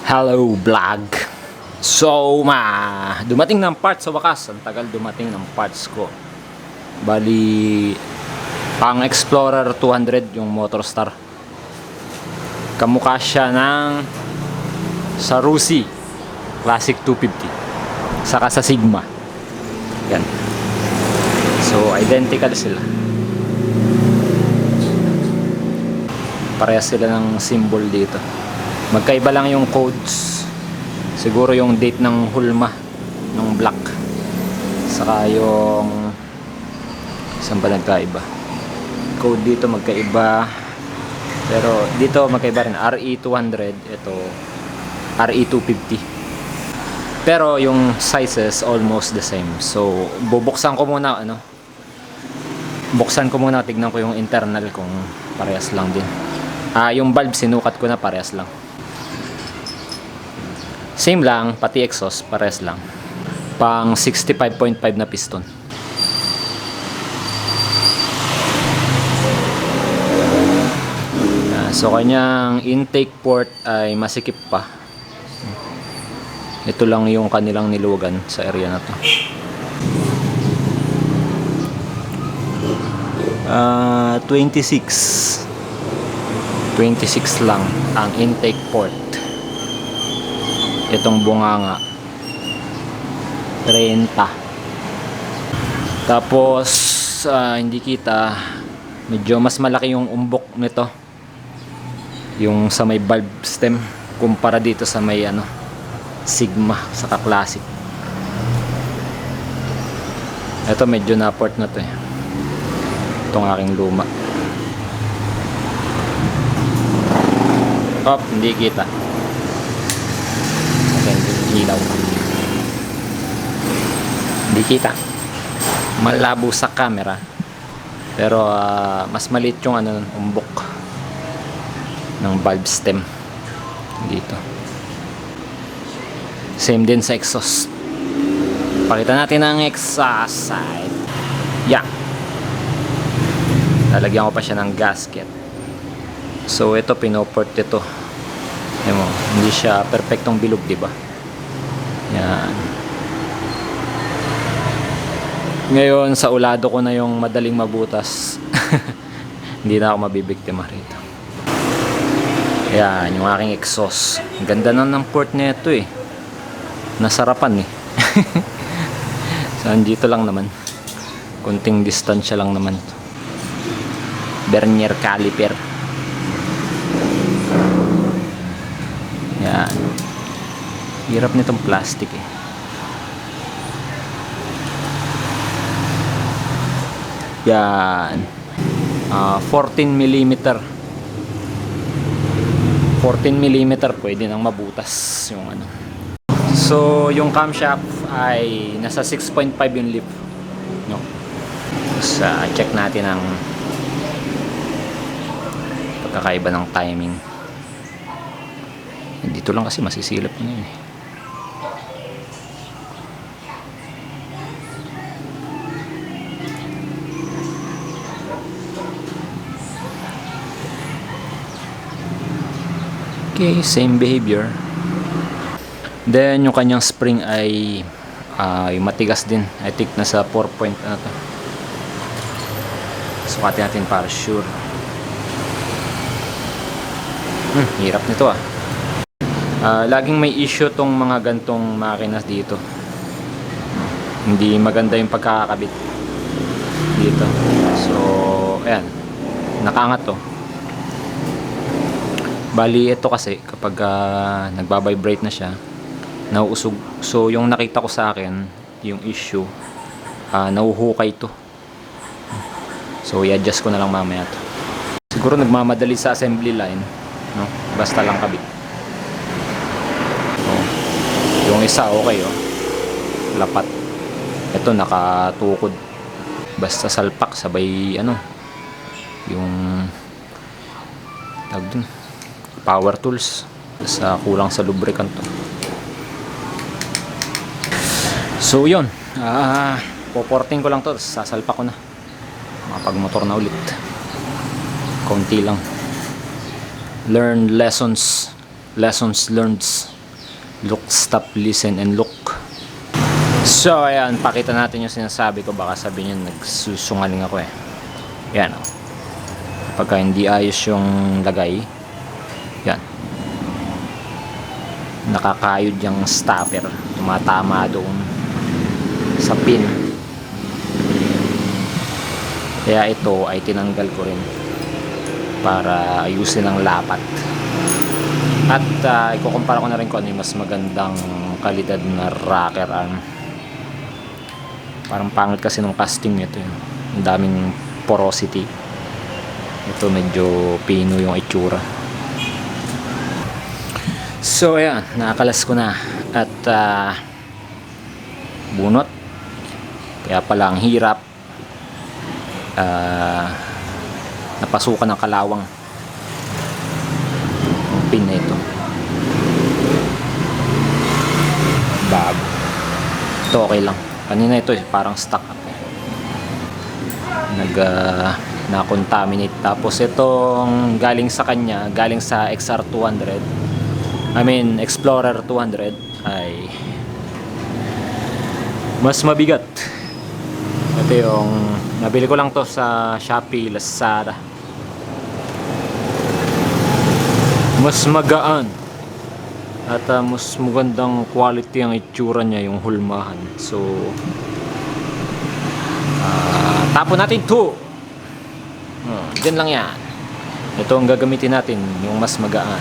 Hello vlog. So, dumating ng parts sa wakas. Ang tagal dumating ng parts ko. Bali, pang Explorer 200 yung Motorstar. Kamukha siya ng sa Rusi Classic 250. Saka sa Sigma. Yan. So, identical sila. Parehas sila ng symbol dito. Magkaiba lang yung codes. Siguro yung date ng hulma ng black. Saka yung saan ba nagkaiba? Code dito magkaiba. Pero dito magkaiba rin. RE200. Ito RE250. Pero yung sizes almost the same. So bubuksan ko muna buksan ko muna, tignan ko yung internal kung parehas lang din. Yung valve sinukat ko na, parehas lang. Same lang, pati exhaust, pares lang. Pang 65.5 na piston. So kanyang intake port ay masikip pa. Ito lang yung kanilang nilugan sa area na to. 26 lang ang intake port. Itong bunganga 30. Tapos hindi kita, medyo mas malaki yung umbok nito, yung sa may valve stem kumpara dito sa may Sigma saka Classic. Ito medyo na-port na to itong aking luma. Hindi kita. Ilaw. Hindi kita. Malabo sa camera. Pero mas maliit yung umbok ng valve stem dito. Same din sa exhaust. Pakita natin ang exhaust side. Yeah. Lalagyan ko pa siya ng gasket. So ito pinoport ito. Hindi siya perfectong bilog, di ba? Yan. Ngayon sa ulado ko na yung madaling mabutas. Hindi na ako mabibiktima rito. Yan, yung aking exhaust. Ganda na ng port nito Nasarapan So andito lang naman. Kunting distansya lang naman. Vernier caliper. Yan. Hirap nitong plastic Yan. 14mm. 14mm pwede nang mabutas yung So yung camshaft ay nasa 6.5 yung lip. Sa check natin ang pagkakaiba ng timing. Dito lang kasi masisilip na yun Okay, same behavior. Then yung kanyang spring ay matigas din. I think nasa 4 point to. Sukatin natin para sure. Hirap nito laging may issue tong mga gantong makinas dito. Hindi maganda yung pagkakabit dito. So ayan, nakaangat to. Bali ito kasi kapag nagbabibrate na siya, nauusog. So yung nakita ko sa akin, yung issue, nauhukay to. So i-adjust ko na lang mamaya to. Siguro nagmamadali sa assembly line, basta lang kabit. Yung isa okay lapat. Ito nakatukod. Basta salpak sabay yung tawag dun, power tools. Sa kulang sa lubricant to. So yun, poporting ko lang to, sasalpak ko na. Makapag-motor na ulit. Konti lang. Learn lessons learned. Look, stop, listen, and look. So ayan, pakita natin yung sinasabi ko. Baka sabihin nyo nagsusungaling ako eh. Yan o. Pagka hindi ayos yung lagay, yan, nakakayod yung stopper, tumatama doon sa pin. Kaya ito ay tinanggal ko rin para ayusin ang lapat. At ikukumpara ko na rin kung ano yung mas magandang kalidad na rocker arm. Parang pangit kasi nung casting nito yun. Ang daming porosity. Ito medyo pino yung itsura. So ayan, nakakalas ko na. At bunot. Kaya pala ang hirap. Napasukan ng kalawang ang pin na ito. Bago. Ito okay lang. Kanina ito parang stuck up. Na-contaminate. Tapos itong galing sa kanya, galing sa XR200, I mean Explorer 200, ay mas mabigat. Ito yung nabili ko lang to sa Shopee, Lazada. Mas magaan at mas magandang quality ang itsura niya, yung hulmahan. So tapon natin to. Diyan lang yan. Ito ang gagamitin natin, yung mas magaan.